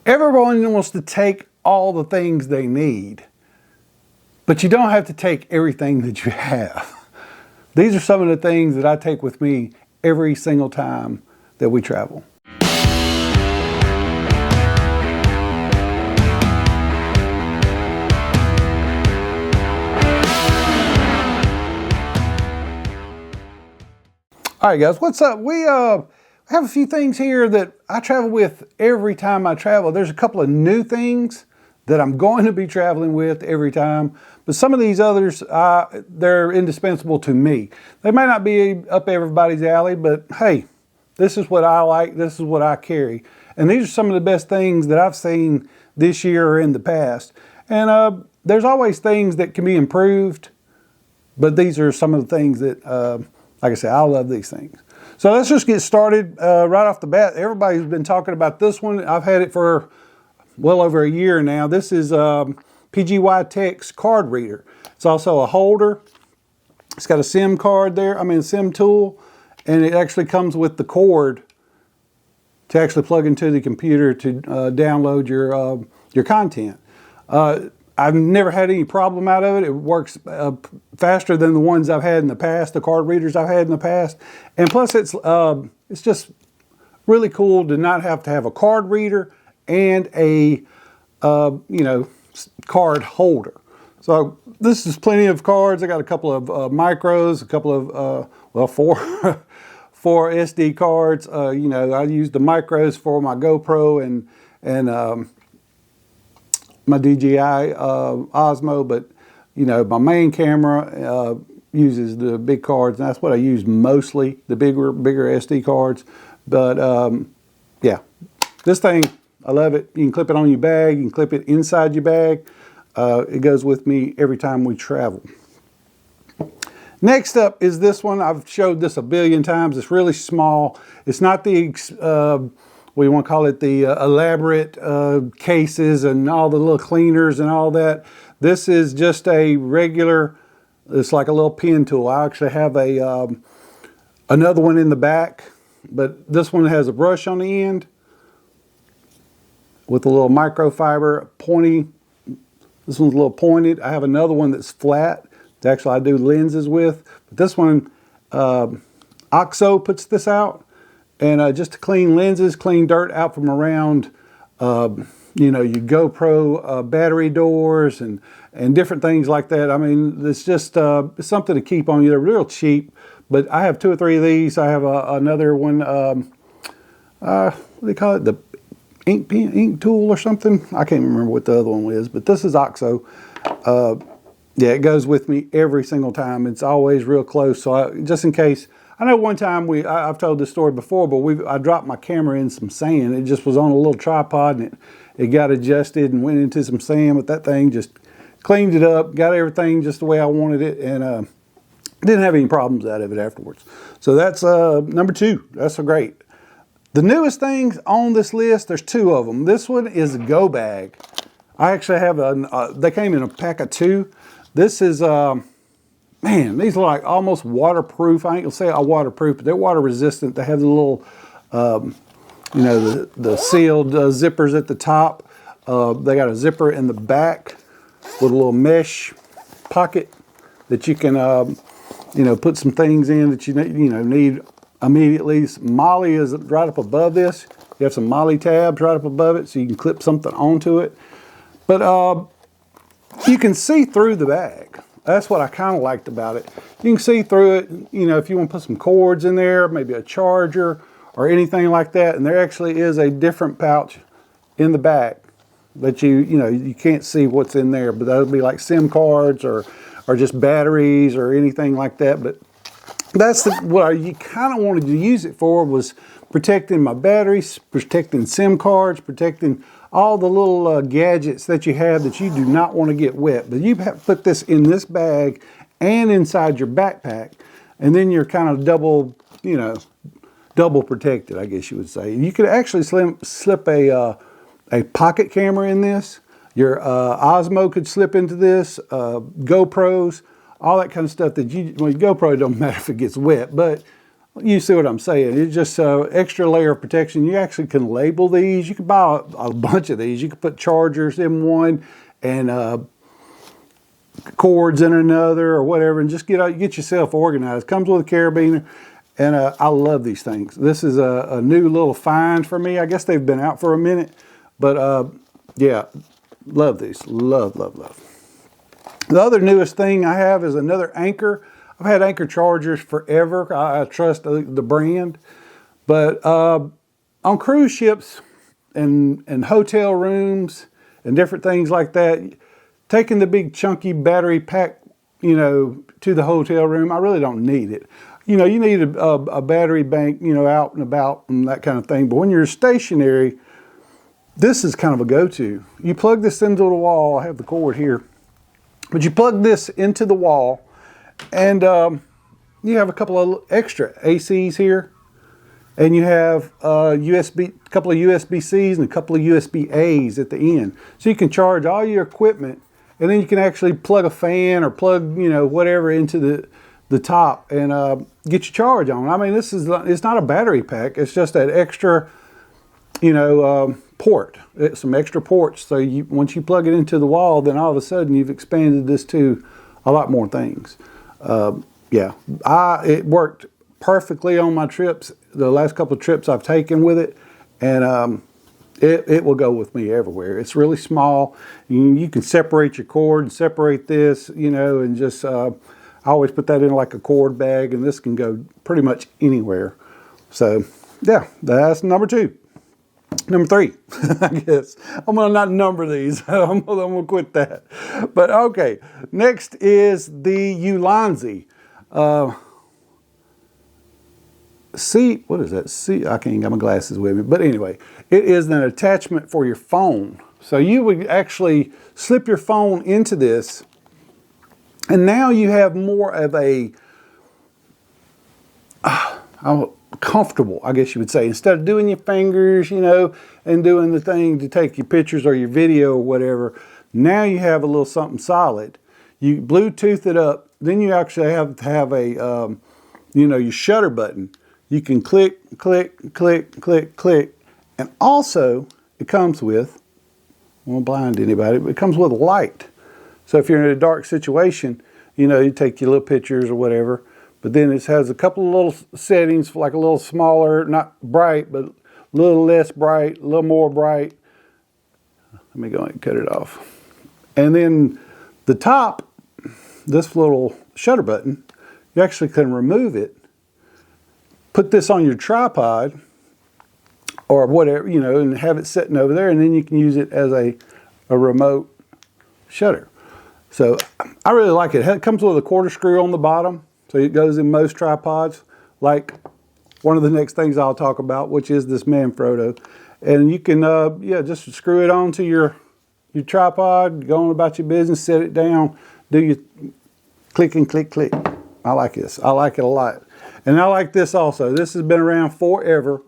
Everyone wants to take all the things they need, but you don't have to take everything that you have. These are some of the things that I take with me every single time that we travel. All right, guys, what's up? We have a few things here that I travel with every time I travel. There's a couple of new things that I'm going to be traveling with every time, but some of these others, they're indispensable to me. They may not be up everybody's alley, but hey, this is what I like, this is what I carry. And these are some of the best things that I've seen this year or in the past. And there's always things that can be improved, but these are some of the things that, like I said, I love these things. So let's just get started right off the bat. Everybody's been talking about this one. I've had it for well over a year now. This is PGY Tech's card reader. It's also a holder. It's got a SIM card there, SIM tool, and it actually comes with the cord to actually plug into the computer to download your content. I've never had any problem out of it. It works faster than the ones I've had in the past, the card readers I've had in the past. And plus it's just really cool to not have to have a card reader and a, card holder. So this is plenty of cards. I got a couple of micros, a couple of, four SD cards. I use the micros for my GoPro and my DJI Osmo, but my main camera uses the big cards, and that's what I use mostly, the bigger SD cards. But yeah, this thing, I love it. You can clip it on your bag, you can clip it inside your bag. It goes with me every time we travel. Next up is this one. I've showed this a billion times. It's really small. It's not the we want to call it the elaborate cases and all the little cleaners and all that. This is just a regular, it's like a little pen tool. I actually have another one in the back, but this one has a brush on the end with a little microfiber pointy. This one's a little pointed. I have another one that's flat that actually I do lenses with. But this one, OXO puts this out. And just to clean lenses, clean dirt out from around, your GoPro battery doors and different things like that. It's just it's something to keep on you. They're real cheap, but I have 2 or 3 of these. I have another one, what do they call it? The ink tool or something. I can't remember what the other one is, but this is OXO. Yeah, it goes with me every single time. It's always real close. So just in case. I know one time I've told this story before, but I dropped my camera in some sand. It just was on a little tripod and it got adjusted and went into some sand, but that thing just cleaned it up, got everything just the way I wanted it, and didn't have any problems out of it afterwards. So that's number 2. That's great. The newest things on this list, there's 2 of them. This one is a go bag. I actually have they came in a pack of 2. This is man, these are like almost waterproof. I ain't gonna say waterproof, but they're water resistant. They have the little, the sealed zippers at the top. They got a zipper in the back with a little mesh pocket that you can, put some things in that you need immediately. Molly is right up above this. You have some Molly tabs right up above it, so you can clip something onto it. But you can see through the bag. That's what I kind of liked about it. You can see through it, if you want to put some cords in there, maybe a charger or anything like that. And there actually is a different pouch in the back that you can't see what's in there, but that would be like SIM cards or just batteries or anything like that. But that's what you kind of wanted to use it for, was protecting my batteries, protecting SIM cards, protecting all the little gadgets that you have that you do not want to get wet. But you have to put this in this bag and inside your backpack, and then you're kind of double protected, I guess you would say. You could actually slip a pocket camera in this. Your Osmo could slip into this, GoPros, all that kind of stuff that GoPro don't matter if it gets wet, but you see what I'm saying. It's just extra layer of protection. You actually can label these. You can buy a bunch of these. You can put chargers in one and cords in another or whatever, and just get yourself organized. Comes with a carabiner, and I love these things. This is a new little find for me. I guess they've been out for a minute, but yeah, love these. Love, love, love. The other newest thing I have is another Anker. I've had Anker chargers forever. I trust the brand. But on cruise ships and hotel rooms and different things like that, taking the big chunky battery pack, to the hotel room, I really don't need it. You need a battery bank, out and about and that kind of thing. But when you're stationary, this is kind of a go-to. You plug this into the wall. I have the cord here. But you plug this into the wall, and you have a couple of extra ACs here, and you have a couple of USB-Cs and a couple of USB-As at the end. So you can charge all your equipment, and then you can actually plug a fan or plug, whatever into the top and get your charge on. I mean, it's not a battery pack. It's just that extra, port. It's some extra ports. So once you plug it into the wall, then all of a sudden you've expanded this to a lot more things. Yeah, it worked perfectly on my trips. The last couple of trips I've taken with it, and it will go with me everywhere. It's really small. You can separate your cord and separate this, and just I always put that in like a cord bag, and this can go pretty much anywhere. So yeah, that's number 2. Number 3, I guess. I'm going to not number these. I'm going to quit that. But okay, next is the Ulanzi. What is that? I can't get my glasses with me. But anyway, it is an attachment for your phone. So you would actually slip your phone into this, and now you have more of a comfortable, I guess you would say. Instead of doing your fingers, and doing the thing to take your pictures or your video or whatever, now you have a little something solid. You Bluetooth it up, then you actually have to have a, your shutter button. You can click, click, click, click, click, and also it comes with, I won't blind anybody, but it comes with a light. So if you're in a dark situation, you take your little pictures or whatever. But then it has a couple of little settings, like a little smaller, not bright, but a little less bright, a little more bright. Let me go and cut it off. And then the top, this little shutter button, you actually can remove it, put this on your tripod or whatever, and have it sitting over there, and then you can use it as a remote shutter. So I really like it. It comes with a quarter screw on the bottom. So it goes in most tripods, like one of the next things I'll talk about, which is this Manfrotto. And you can, just screw it onto your tripod, go on about your business, set it down, do your click and click, click. I like this. I like it a lot. And I like this also. This has been around forever.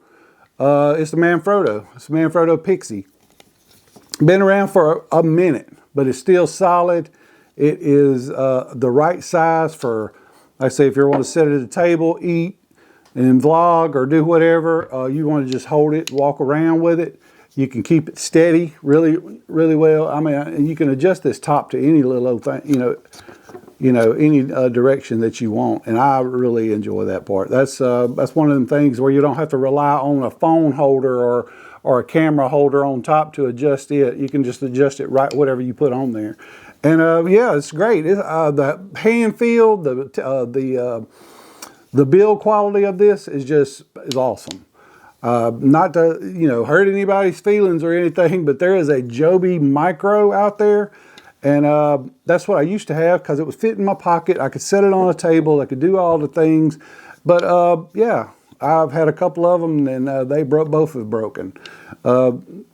It's the Manfrotto. It's the Manfrotto Pixie. Been around for a minute, but it's still solid. It is the right size for, like I say, if you want to sit at a table, eat, and vlog or do whatever, you want to just hold it, walk around with it. You can keep it steady really, really well. I mean, and you can adjust this top to any little thing, any direction that you want. And I really enjoy that part. That's one of them things where you don't have to rely on a phone holder or a camera holder on top to adjust it. You can just adjust it right, whatever you put on there. And yeah, it's great. The hand feel, the build quality of this is awesome. Not to hurt anybody's feelings or anything, but there is a Joby Micro out there, and that's what I used to have because it would fit in my pocket. I could set it on a table. I could do all the things, but yeah, I've had a couple of them, and they both have broken.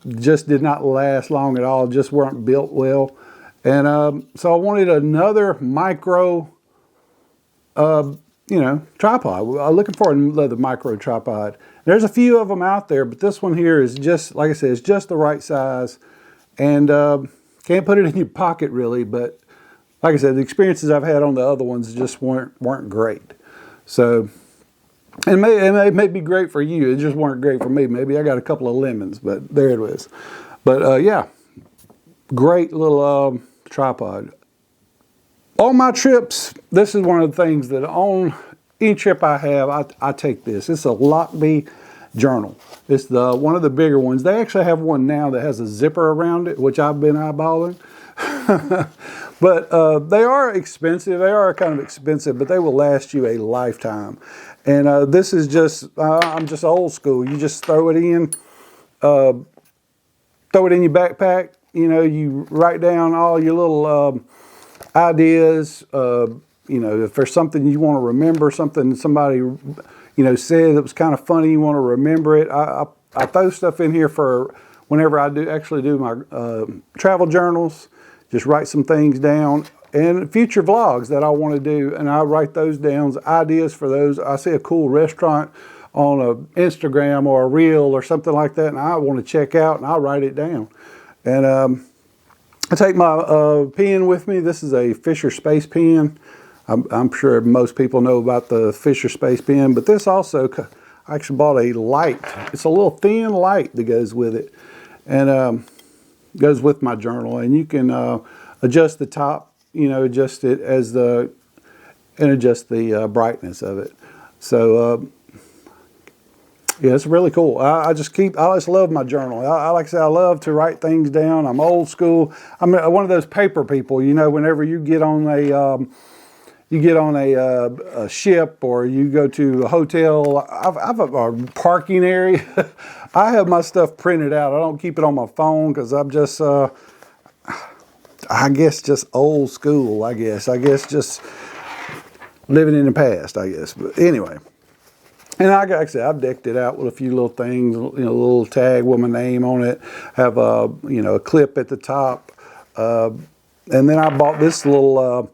Just did not last long at all. Just weren't built well. And so I wanted another micro, tripod. I'm looking for another micro tripod. There's a few of them out there, but this one here is just, like I said, it's just the right size. And can't put it in your pocket really, but like I said, the experiences I've had on the other ones just weren't great. So And it may be great for you. It just weren't great for me. Maybe I got a couple of lemons, but there it is. But yeah, great little tripod. On my trips, this is one of the things that on any trip I have, I take this. It's a Lockbee journal. It's one of the bigger ones. They actually have one now that has a zipper around it, which I've been eyeballing. But they are expensive. They are kind of expensive, but they will last you a lifetime. And this is just, I'm just old school. You just throw it in your backpack. You know, you write down all your little ideas. You know, if there's something you want to remember, something somebody, said that was kind of funny, you want to remember it. I throw stuff in here for whenever I actually do my travel journals. Just write some things down, and future vlogs that I want to do, and I write those down, ideas for those. I see a cool restaurant on a Instagram or a reel or something like that, and I want to check out, and I'll write it down. And I take my pen with me. This is a Fisher Space Pen. I'm sure most people know about the Fisher Space Pen, but this also, I actually bought a light. It's a little thin light that goes with it, and goes with my journal. And you can adjust the top, adjust it and adjust the brightness of it. So yeah, it's really cool. I just love my journal. Like I said, I love to write things down. I'm old school. I'm one of those paper people. Whenever you get on a ship or you go to a hotel, I've a parking area. I have my stuff printed out. I don't keep it on my phone because I'm just, I guess, just old school. I guess just living in the past. I guess. But anyway. And like I said, I've decked it out with a few little things, a little tag with my name on it. Have a clip at the top, and then I bought this little.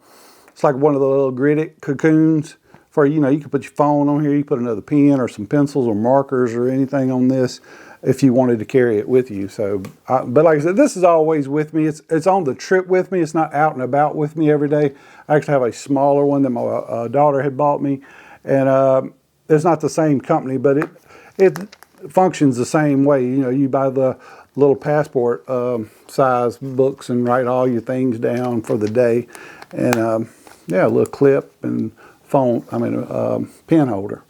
It's like one of the little gridded cocoons for you can put your phone on here. You put another pen or some pencils or markers or anything on this if you wanted to carry it with you. So, but like I said, this is always with me. It's on the trip with me. It's not out and about with me every day. I actually have a smaller one that my daughter had bought me, and it's not the same company, but it functions the same way. You buy the little passport size books and write all your things down for the day, and yeah, a little clip and pen holder.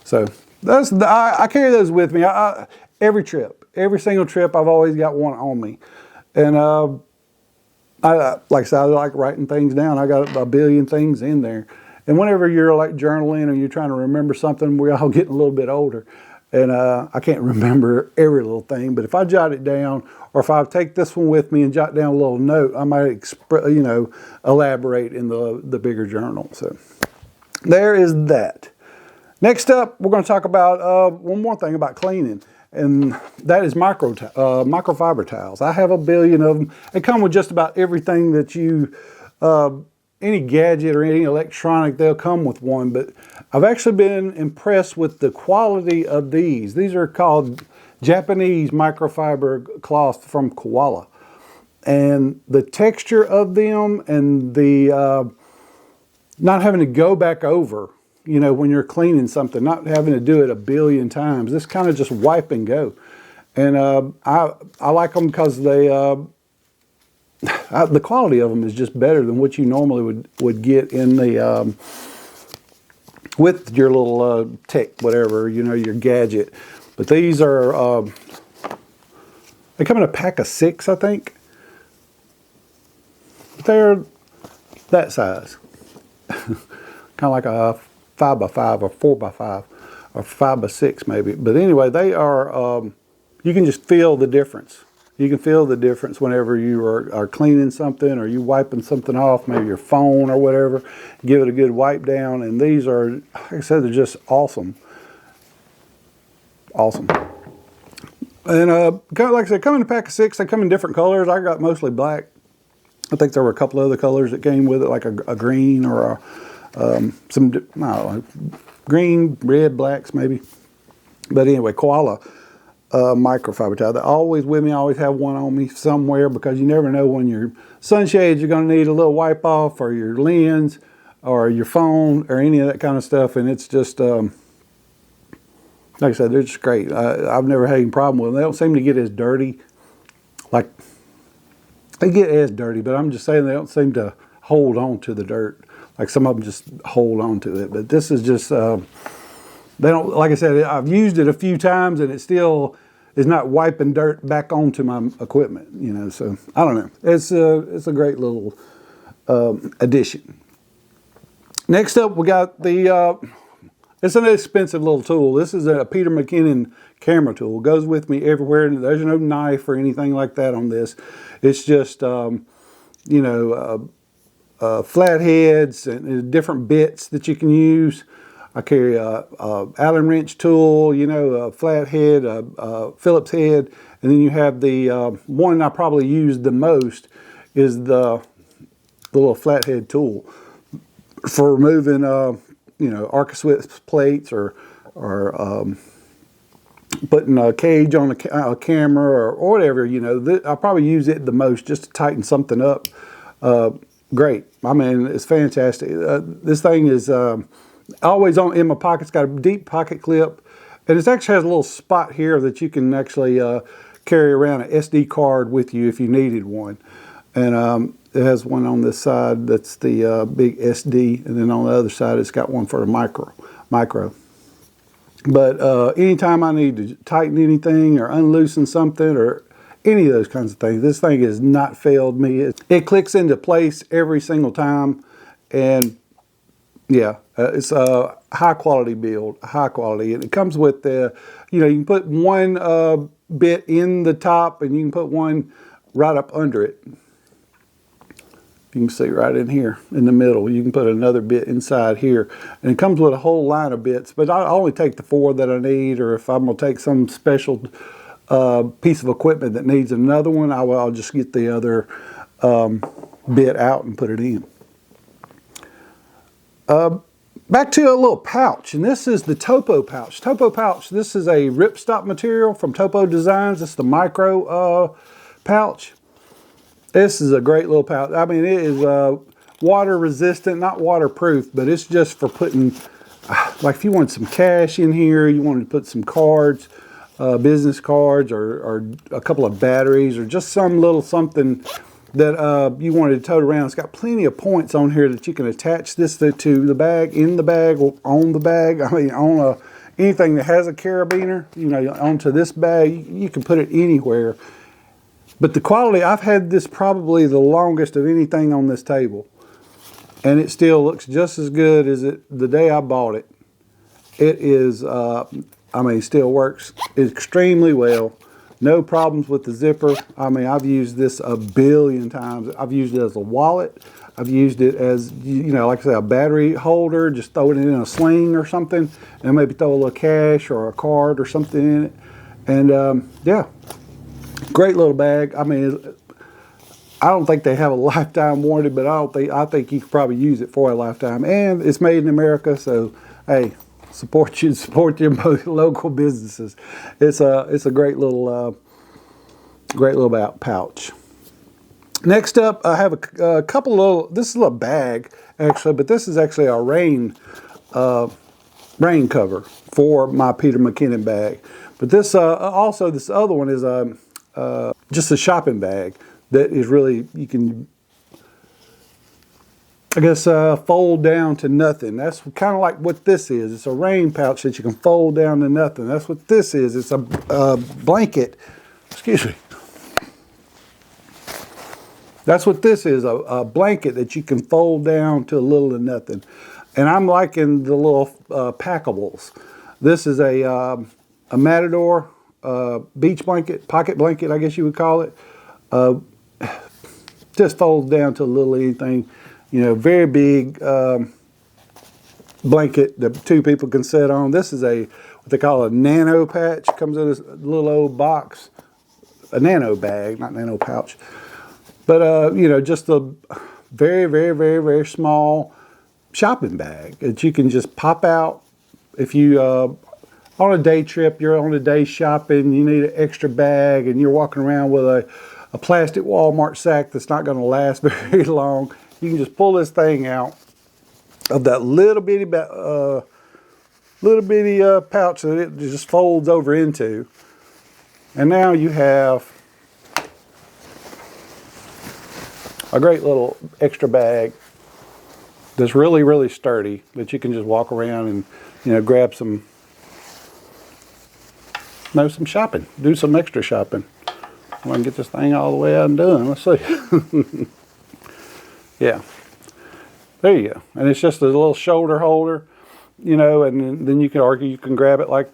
So I carry those with me. Every single trip, I've always got one on me, and like I said, I like writing things down. I got a billion things in there. And whenever you're like journaling or you're trying to remember something, we're all getting a little bit older. And I can't remember every little thing, but if I jot it down, or if I take this one with me and jot down a little note, I might elaborate in the bigger journal. So there is that. Next up, we're going to talk about one more thing about cleaning, and that is microfiber towels. I have a billion of them. They come with just about everything that you any gadget or any electronic, they'll come with one, but I've actually been impressed with the quality of these. These are called Japanese microfiber cloth from Koala. And the texture of them and the not having to go back over, when you're cleaning something, not having to do it a billion times. This kind of just wipe and go. And I like them because they the quality of them is just better than what you normally would get in the with your little tech, whatever, your gadget. But these are they come in a pack of 6, I think. They're that size, kind of like a 5x5 or 4x5 or 5x6 maybe. But anyway, they are. You can just feel the difference. You can feel the difference whenever you are cleaning something or you wiping something off, maybe your phone or whatever. Give it a good wipe down, and these are, like I said, they're just awesome. Awesome. And like I said, come in a pack of 6. They come in different colors. I got mostly black. I think there were a couple other colors that came with it, like a green or green, red, blacks maybe. But anyway, Koala. Microfiber towel. They're always with me. I always have one on me somewhere because you never know when your sunshades, you're going to need a little wipe off, or your lens or your phone or any of that kind of stuff. And it's just Like I said, they're just great. I've never had any problem with them. They don't seem to get as dirty. Like, they get as dirty, but I'm just saying they don't seem to hold on to the dirt. Like some of them just hold on to it. But this is just, they don't, like I said, I've used it a few times and it still is not wiping dirt back onto my equipment, you know. So, I don't know. It's a great little addition. Next up, we got the, it's an expensive little tool. This is a Peter McKinnon camera tool. It goes with me everywhere. There's no knife or anything like that on this. It's just, you know, flatheads and different bits that you can use. I carry a Allen wrench tool, you know, a flathead, a Phillips head, and then you have the one I probably use the most is the little flathead tool for removing, you know, Arca Swift plates or putting a cage on a camera or whatever, you know. I'll probably use it the most just to tighten something up. Great. I mean, it's fantastic. This thing is always on in my pocket. It's got a deep pocket clip, and it actually has a little spot here that you can actually carry around an SD card with you if you needed one. And it has one on this side that's the big SD, and then on the other side it's got one for a micro. But anytime I need to tighten anything or unloosen something or any of those kinds of things, this thing has not failed me. It clicks into place every single time, and yeah, it's a high quality build, high quality, and it comes with the, you know, you can put one bit in the top and you can put one right up under it. You can see right in here in the middle. You can put another bit inside here. And it comes with a whole line of bits, but I only take the 4 that I need, or if I'm going to take some special piece of equipment that needs another one, I'll just get the other bit out and put it in. Back to a little pouch, and this is the Topo pouch. Topo pouch, this is a ripstop material from Topo Designs. This is the micro pouch. This is a great little pouch. I mean, it is water resistant, not waterproof, but it's just for putting, like if you want some cash in here, you wanted to put some cards, business cards, or a couple of batteries, or just some little something that you wanted to tote around. It's got plenty of points on here that you can attach this to the bag, in the bag, or on the bag. I mean, on anything that has a carabiner, you know, onto this bag, you can put it anywhere. But the quality, I've had this probably the longest of anything on this table. And it still looks just as good as the day I bought it. It is, I mean, it still works extremely well. No problems with the zipper. I mean, I've used this a billion times. I've used it as a wallet. I've used it as, you know, like I say, a battery holder. Just throw it in a sling or something. And maybe throw a little cash or a card or something in it. And, yeah. Great little bag. I mean, I don't think they have a lifetime warranty, but I think you could probably use it for a lifetime. And it's made in America, so hey, support your local businesses. It's a great little pouch. Next up, I have a couple little. This is a bag actually, but this is actually a rain cover for my Peter McKinnon bag. But this also this other one is just a shopping bag that is really, you can, I guess, fold down to nothing. That's kind of like what this is. It's a rain pouch that you can fold down to nothing. That's what this is. It's a blanket. Excuse me. That's what this is, a blanket that you can fold down to a little to nothing. And I'm liking the little packables. This is a Matador beach blanket, pocket blanket, I guess you would call it. Just folds down to a little anything, you know, very big blanket that 2 people can sit on. This is what they call a nano patch. Comes in this little old box, a nano bag, not nano pouch. But, you know, just a very, very, very, very small shopping bag that you can just pop out if you on a day trip, you're on a day shopping, you need an extra bag, and you're walking around with a plastic Walmart sack that's not going to last very long. You can just pull this thing out of that little bitty little bitty pouch that it just folds over into. And now you have a great little extra bag that's really, really sturdy that you can just walk around and, you know, grab some shopping, do some extra shopping. I want to get this thing all the way out and done. Let's see. Yeah, there you go. And it's just a little shoulder holder, you know, and then you can argue you can grab it like,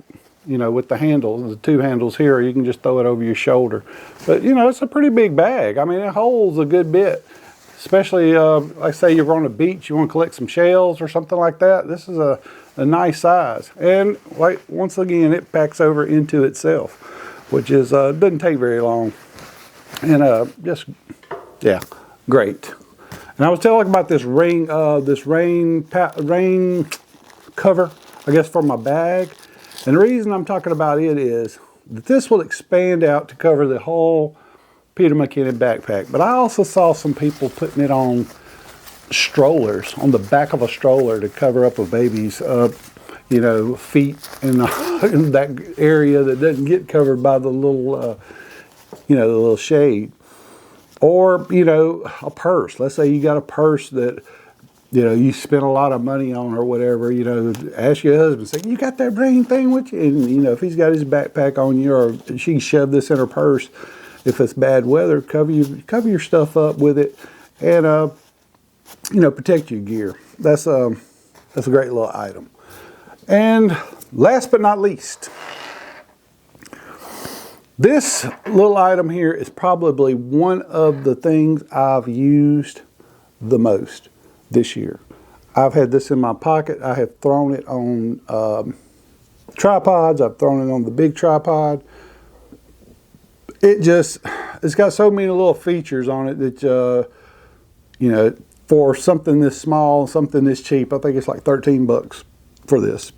you know, with the handles, the two handles here, you can just throw it over your shoulder. But, you know, it's a pretty big bag. I mean, it holds a good bit, especially, like say you're on a beach, you want to collect some shells or something like that. This is a nice size. And like, once again, it packs over into itself, which is, doesn't take very long. And just, yeah, great. And I was telling about this rain cover, I guess, for my bag. And the reason I'm talking about it is that this will expand out to cover the whole Peter McKinnon backpack. But I also saw some people putting it on strollers, on the back of a stroller to cover up a baby's, you know, feet in that area that doesn't get covered by the little, you know, the little shade. Or, you know, a purse. Let's say you got a purse that, you know, you spent a lot of money on or whatever, you know, ask your husband, say, you got that brain thing with you? And, you know, if he's got his backpack on you, or she can shove this in her purse, if it's bad weather, cover your stuff up with it and, you know, protect your gear. That's a great little item. And last but not least, this little item here is probably one of the things I've used the most this year. I've had this in my pocket. I have thrown it on tripods. I've thrown it on the big tripod. It's got so many little features on it that, you know, for something this small, something this cheap, I think it's like 13 bucks for this.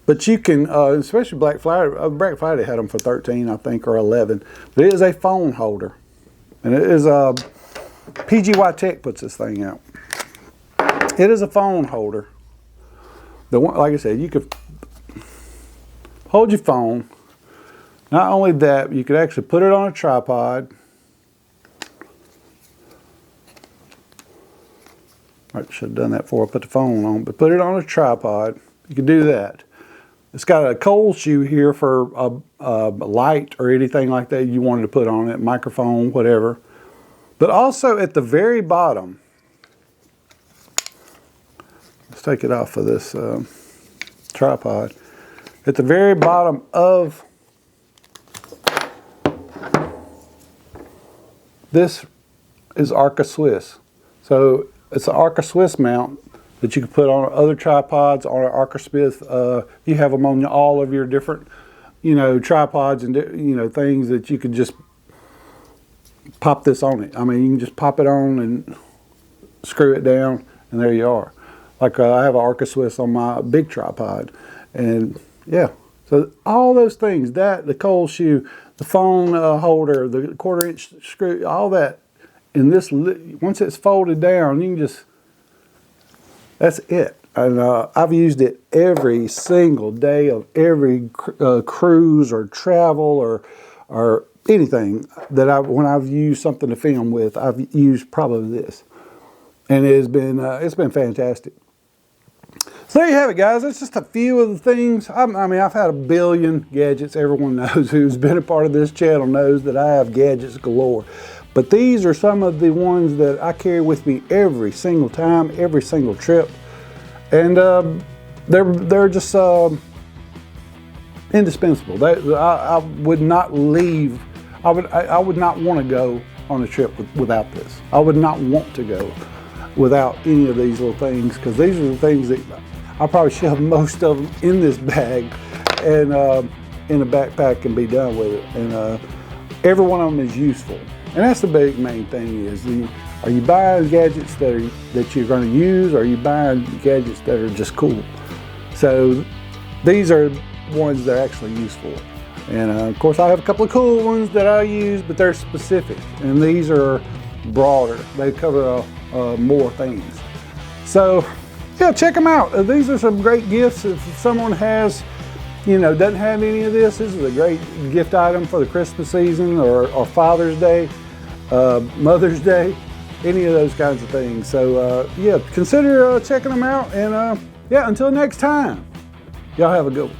But you can, especially Black Friday had them for 13, I think, or 11. But it is a phone holder. And it is, PGY Tech puts this thing out. It is a phone holder. The one, like I said, you could hold your phone. Not only that, you could actually put it on a tripod. I should have done that before I put the phone on, but put it on a tripod. You can do that. It's got a cold shoe here for a light or anything like that you wanted to put on it, microphone, whatever. But also at the very bottom, let's take it off of this tripod. At the very bottom of this is Arca Swiss. So it's an Arca Swiss mount that you can put on other tripods, on an Arca Swiss. You have them on all of your different, you know, tripods and, you know, things that you could just pop this on it. I mean, you can just pop it on and screw it down, and there you are. Like I have an Arca Swiss on my big tripod, and yeah. So all those things, the cold shoe, the phone holder, the 1/4-inch screw, all that. And this, once it's folded down, you can just, that's it. And I've used it every single day of every cruise or travel or anything that when I've used something to film with, I've used probably this. And it's been fantastic. So there you have it, guys. That's just a few of the things. I mean, I've had a billion gadgets. Everyone knows who's been a part of this channel knows that I have gadgets galore. But these are some of the ones that I carry with me every single time, every single trip. And they're just indispensable. I would not leave. I would not want to go on a trip without this. I would not want to go without any of these little things, because these are the things that I'll probably shove most of them in this bag and in a backpack and be done with it. And every one of them is useful. And that's the big main thing is, are you buying gadgets that you're going to use, or are you buying gadgets that are just cool? So these are ones that are actually useful. And of course I have a couple of cool ones that I use, but they're specific. And these are broader. They cover more things. So yeah, check them out. These are some great gifts. If someone has, doesn't have any of this is a great gift item for the Christmas season or Father's Day, Mother's Day, any of those kinds of things. So yeah, consider checking them out. And yeah, until next time, y'all have a good one.